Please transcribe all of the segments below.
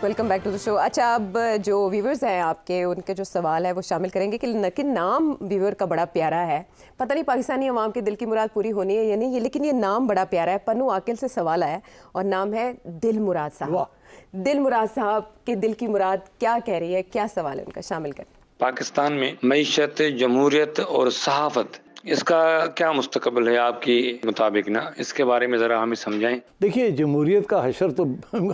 Welcome back to the show. अच्छा, अब जो व्यूवर्स हैं आपके, उनके जो सवाल है वो शामिल करेंगे कि नाम व्यूवर का बड़ा प्यारा है। पता नहीं पाकिस्तानी अवाम के दिल की मुराद पूरी होनी है या नहीं, लेकिन ये नाम बड़ा प्यारा है। पन्नू आकिल से सवाल आया और नाम है दिल मुराद साहब। दिल मुराद साहब के दिल की मुराद क्या कह रही है, क्या सवाल है उनका, शामिल करें। पाकिस्तान में मईशत, जमहूरियत और सहाफत, इसका क्या मुस्तकबिल है आपकी मुताबिक ना, इसके बारे में ज़रा हमें समझाएं। देखिए, जमहूरियत का हशर तो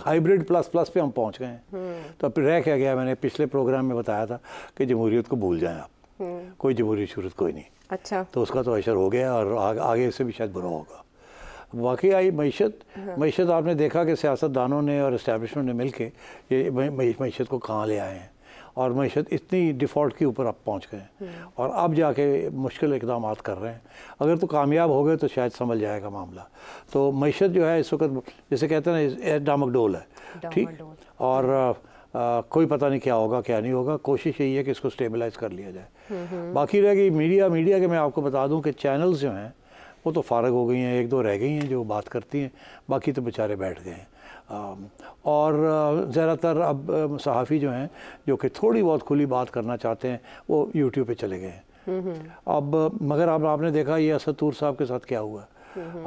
हाइब्रिड प्लस प्लस पे हम पहुंच गए हैं। तो अब रह क्या गया, मैंने पिछले प्रोग्राम में बताया था कि जमहूरियत को भूल जाएं आप। कोई जमहूरियत शूरत कोई नहीं। अच्छा, तो उसका तो हशर हो गया और आगे से भी शायद बुरा होगा। वाकई आई मीशत आपने देखा कि सियासतदानों ने और इस्टेब्लिशमेंट ने मिल के ये मीशत को कहाँ ले आए हैं और मीशत इतनी डिफ़ॉल्ट के ऊपर अब पहुँच गए हैं और अब जाके मुश्किल इक़दाम कर रहे हैं। अगर तो कामयाब हो गए तो शायद समझ जाएगा मामला। तो मीशत जो है इस वक्त जैसे कहते हैं ना, डामक डोल है, ठीक, और कोई पता नहीं क्या होगा क्या नहीं होगा। कोशिश यही है कि इसको स्टेबलाइज कर लिया जाए। बाकी रह गई मीडिया के मैं आपको बता दूं कि चैनल्स जो हैं वो तो फारग हो गई हैं, एक दो रह गई हैं जो बात करती हैं, बाकी तो बेचारे बैठ गए हैं। और ज़्यादातर अब सहाफ़ी जो हैं जो कि थोड़ी बहुत खुली बात करना चाहते हैं वो यूट्यूब पे चले गए हैं। अब मगर अब आपने देखा ये असद तूर साहब के साथ क्या हुआ,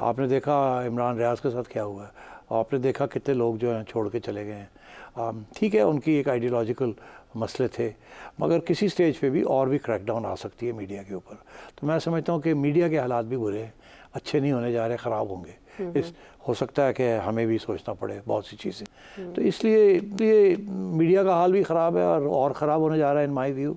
आपने देखा इमरान रियाज के साथ क्या हुआ, आपने देखा कितने लोग जो हैं छोड़ के चले गए हैं। ठीक है, उनकी एक आइडियोलॉजिकल मसले थे, मगर किसी स्टेज पे भी और भी क्रैकडाउन आ सकती है मीडिया के ऊपर। तो मैं समझता हूँ कि मीडिया के हालात भी बुरे हैं, अच्छे नहीं होने जा रहे, ख़राब होंगे। हो सकता है कि हमें भी सोचना पड़े बहुत सी चीज़ें। तो इसलिए मीडिया का हाल भी ख़राब है और ख़राब होने जा रहा है इन माई व्यू।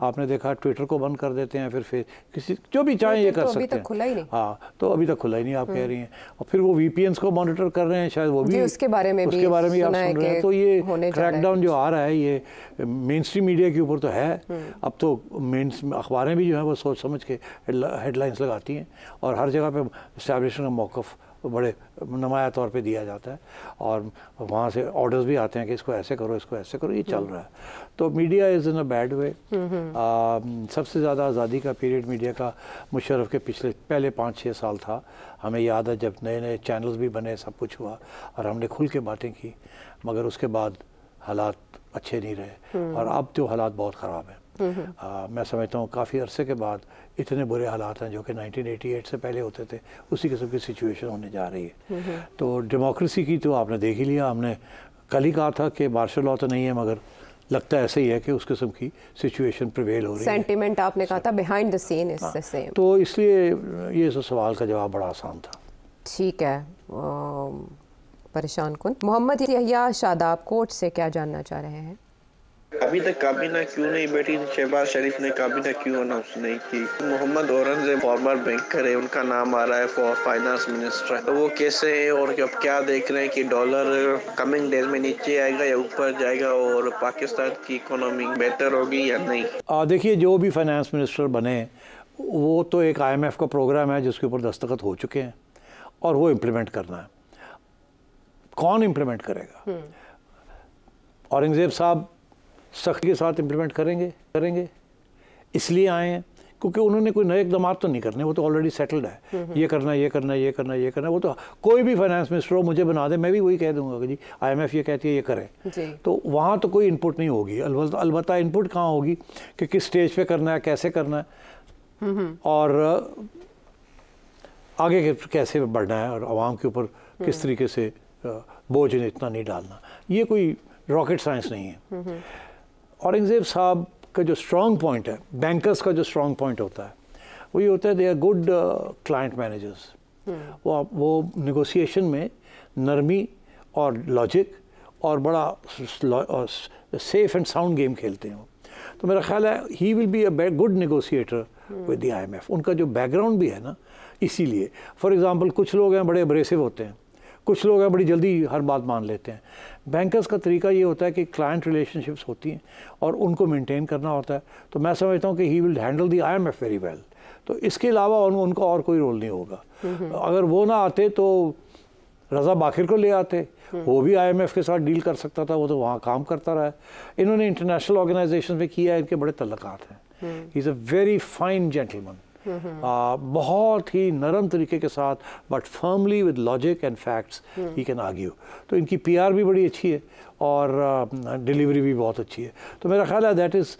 आपने देखा ट्विटर को बंद कर देते हैं, फिर किसी जो भी चाहें ये कर सकते हैं। हाँ, तो अभी तक खुला ही नहीं, आप कह रही हैं। और फिर वो VPNs को मॉनिटर कर रहे हैं, शायद वो भी उसके बारे में आप सुन रहे हैं। तो ये क्रैकडाउन जो आ रहा है ये मेन स्ट्रीम मीडिया के ऊपर तो है। अब तो मेन अखबारें भी जो है वो सोच समझ के हेडलाइंस लगाती हैं और हर जगह पे इस्टेब्लिशमेंट का मौक़िफ़ बड़े नुमाया तौर पे दिया जाता है और वहाँ से ऑर्डर्स भी आते हैं कि इसको ऐसे करो, इसको ऐसे करो। ये चल रहा है। तो media is in a bad way. सबसे ज़्यादा आज़ादी का पीरियड मीडिया का मुशर्रफ के पहले 5-6 साल था। हमें याद है जब नए नए चैनल्स भी बने, सब कुछ हुआ और हमने खुल के बातें की, मगर उसके बाद हालात अच्छे नहीं रहे और अब तो हालात बहुत ख़राब हैं। मैं समझता हूँ काफ़ी अरसे के बाद इतने बुरे हालात हैं जो कि 1988 से पहले होते थे, उसी किस्म की सिचुएशन होने जा रही है। तो डेमोक्रेसी की तो आपने देख ही लिया। हमने कल ही कहा था कि मार्शल लॉ तो नहीं है, मगर लगता है ऐसे ही है कि उस किस्म की सिचुएशन प्रिवेल हो रही है। सेंटिमेंट आपने कहा था behind the scene is the same. तो इसलिए ये सवाल का जवाब बड़ा आसान था। ठीक है, परेशान कौन? मोहम्मद यहिया शादाब कोर्ट से क्या जानना चाह रहे हैं? अभी तक काबीना क्यों नहीं बैठी? शहबाज शरीफ ने काबीना क्यों अनाउंस नहीं की? मोहम्मद औरंगजेब फॉर्मर बैंकर है, उनका नाम आ रहा है फॉर फाइनेंस मिनिस्टर। तो वो कैसे है और अब क्या देख रहे हैं कि डॉलर कमिंग डेज में नीचे आएगा या ऊपर जाएगा और पाकिस्तान की इकोनॉमी बेहतर होगी या नहीं? देखिए, जो भी फाइनेंस मिनिस्टर बने वो तो एक IMF का प्रोग्राम है जिसके ऊपर दस्तखत हो चुके हैं और वो इम्प्लीमेंट करना है। कौन इम्प्लीमेंट करेगा? औरंगजेब साहब सख्ती के साथ इम्प्लीमेंट करेंगे इसलिए आए हैं क्योंकि उन्होंने कोई नए इक़दाम तो नहीं करने, वो तो ऑलरेडी सेटल्ड है। ये करना है। वो तो कोई भी फाइनेंस मिनिस्टर हो मुझे बना दे, मैं भी वही कह दूंगा कि जी IMF ये कहती है ये करें। तो वहाँ तो कोई इनपुट नहीं होगी। अलबत्ता इनपुट कहाँ होगी कि किस स्टेज पे करना है, कैसे करना है और आगे कैसे बढ़ना है और आवाम के ऊपर किस तरीके से बोझ इतना नहीं डालना। ये कोई रॉकेट साइंस नहीं है। औरंगजेब साहब का जो स्ट्रॉन्ग पॉइंट है, बैंकर्स का जो स्ट्रॉन्ग पॉइंट होता है वो ये होता है they are good client managers. वो नेगोशिएशन में नरमी और लॉजिक और बड़ा सेफ एंड साउंड गेम खेलते हैं। तो मेरा ख्याल है he will be a good negotiator with the IMF। उनका जो बैकग्राउंड भी है ना, इसीलिए फॉर एग्ज़ाम्पल कुछ लोग हैं बड़े अब्रेसिव होते हैं, कुछ लोग हैं बड़ी जल्दी हर बात मान लेते हैं। बैंकर्स का तरीका ये होता है कि क्लाइंट रिलेशनशिप्स होती हैं और उनको मेंटेन करना होता है। तो मैं समझता हूँ कि he will handle the IMF very well. तो इसके अलावा उनका और कोई रोल नहीं होगा। अगर वो ना आते तो रज़ा बाकिर को ले आते, वो भी IMF के साथ डील कर सकता था, वो तो वहाँ काम करता रहा है। इन्होंने इंटरनेशनल ऑर्गेनाइजेशन में किया है, इनके बड़े तल्लुकात हैं। He is a very fine gentleman. बहुत ही नरम तरीके के साथ, but firmly with logic and facts he can argue. तो इनकी पीआर भी बड़ी अच्छी है और डिलीवरी भी बहुत अच्छी है। तो मेरा ख्याल है दैट इज़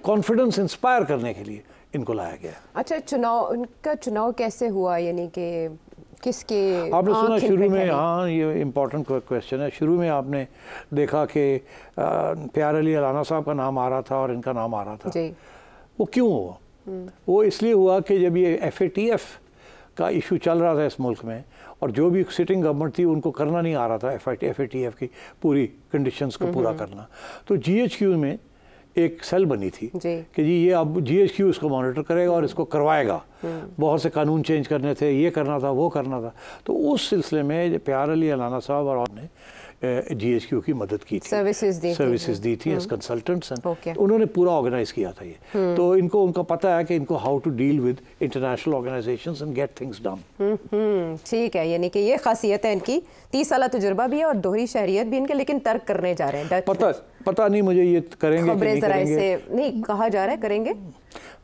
कॉन्फिडेंस इंस्पायर करने के लिए इनको लाया गया। अच्छा, उनका चुनाव कैसे हुआ, यानी कि किसके आपने सुना शुरू में? हाँ, ये इम्पोर्टेंट क्वेश्चन है। शुरू में आपने देखा कि प्यार अली अलाना साहब का नाम आ रहा था और इनका नाम आ रहा था जी। वो क्यों हुआ? वो इसलिए हुआ कि जब ये FATF का इशू चल रहा था इस मुल्क में और जो भी सिटिंग गवर्नमेंट थी उनको करना नहीं आ रहा था FATF की पूरी कंडीशंस को पूरा करना, तो GHQ में एक सेल बनी थी कि जी ये अब GHQ इसको मॉनिटर करेगा और इसको करवाएगा। बहुत से कानून चेंज करने थे, ये करना था, वो करना था। तो उस सिलसिले में प्यार अली अलाना साहब और ने GHQ की मदद की थी, सर्विसेज दी थी एज कंसल्टेंट्स। उन्होंने पूरा ऑर्गेनाइज किया था ये। तो इनको उनका पता है कि इनको how to deal with international organisations and get things done. ठीक है, यानी कि ये खासियत है इनकी। 30 साल तजुर्बा भी है और दोहरी शहरियत भी इनके, लेकिन तर्क करने जा रहे हैं। पता नहीं मुझे ये करेंगे कि नहीं करेंगे। नहीं कहा जा रहा है करेंगे,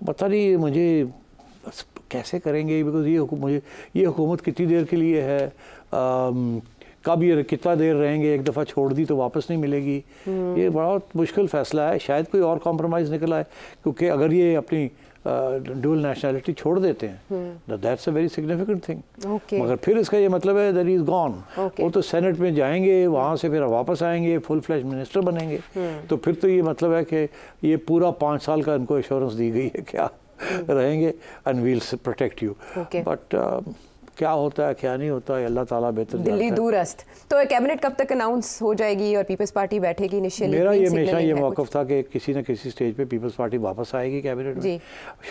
पता नहीं मुझे कैसे करेंगे, बिकॉज ये हुकूमत कितनी देर के लिए है, कब ये कितना देर रहेंगे, एक दफ़ा छोड़ दी तो वापस नहीं मिलेगी। ये बहुत मुश्किल फ़ैसला है। शायद कोई और कॉम्प्रोमाइज़ निकल आए, क्योंकि अगर ये अपनी डुअल नेशनैलिटी छोड़ देते हैं that's a very significant thing. मगर फिर इसका ये मतलब है दैट इज़ गॉन। वो तो सेनेट में जाएंगे, वहाँ से फिर वापस आएंगे, फुल फ्लैश मिनिस्टर बनेंगे। तो फिर तो ये मतलब है कि ये पूरा 5 साल का इनको एश्योरेंस दी गई है क्या रहेंगे and we'll protect you. But क्या होता है क्या नहीं होता है अल्लाह ताला बेहतर जानता है। दिल्ली दूरस्त। तो कैबिनेट कब तक अनाउंस हो जाएगी और पीपल्स पार्टी बैठेगी? इनिशियली मेरा ये हमेशा ये मौक़िफ़ था कि किसी न किसी स्टेज पे पीपल्स पार्टी वापस आएगी कैबिनेट में।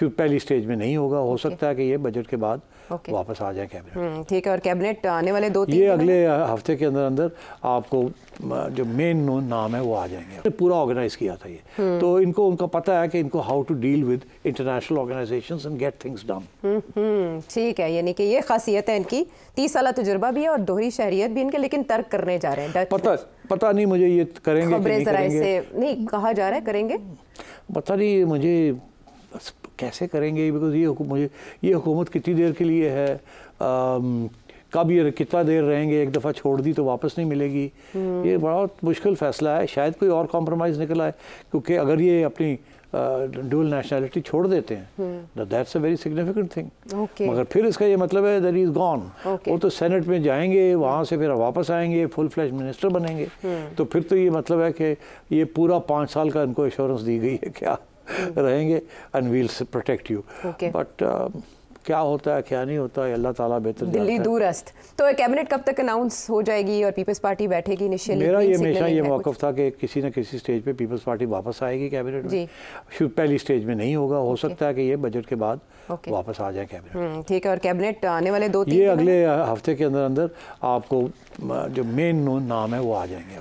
पहली स्टेज में नहीं होगा, हो सकता है कि ये बजट के बाद वापस आ जाए कैबिनेट। ठीक है, और कैबिनेट आने वाले 2-3 ये अगले हफ्ते के अंदर अंदर आपको जो मेन नाम है वो आ जाएंगे। पूरा ऑर्गेनाइज किया था ये। तो इनको उनका पता है कि इनको how to deal with international organisations and get things done. ठीक है, यानी कि ये खासियत है इनकी। 30 साल तजुर्बा भी है और दोहरी शहरियत भी इनके, लेकिन तर्क करने जा रहे हैं। पता नहीं मुझे ये करेंगे कि नहीं करेंगे। नहीं कहा जा रहा है करेंगे, पता नहीं मुझे कैसे करेंगे, बिकॉज ये हुकूमत कितनी देर के लिए है, कब ये कितना देर रहेंगे, एक दफ़ा छोड़ दी तो वापस नहीं मिलेगी। ये बहुत मुश्किल फ़ैसला है। शायद कोई और कॉम्प्रोमाइज़ निकल आए, क्योंकि अगर ये अपनी डुअल नेशनैलिटी छोड़ देते हैं that's a very significant thing. मगर फिर इसका ये मतलब है दैट इज़ गॉन। वो तो सेनेट में जाएंगे, वहाँ से फिर वापस आएंगे, फुल फ्लैश मिनिस्टर बनेंगे। तो फिर तो ये मतलब है कि ये पूरा 5 साल का इनको एश्योरेंस दी गई है क्या रहेंगे and we'll protect you. But क्या होता है क्या नहीं होता है अल्लाह ताला बेहतर जानता है। दिल्ली दूरस्त। तो कैबिनेट कब तक अनाउंस हो जाएगी और पीपल्स पार्टी बैठेगी? इनिशियली मेरा ये हमेशा ये मौक़िफ़ था कि किसी न किसी स्टेज पे पीपल्स पार्टी वापस आएगी कैबिनेट में। पहली स्टेज में नहीं होगा, हो सकता है कि ये बजट के बाद वापस आ जाए कैबिनेट। ठीक है, और कैबिनेट आने वाले 2-3 ये अगले हफ्ते के अंदर अंदर आपको जो मेन नाम है वो आ जाएंगे।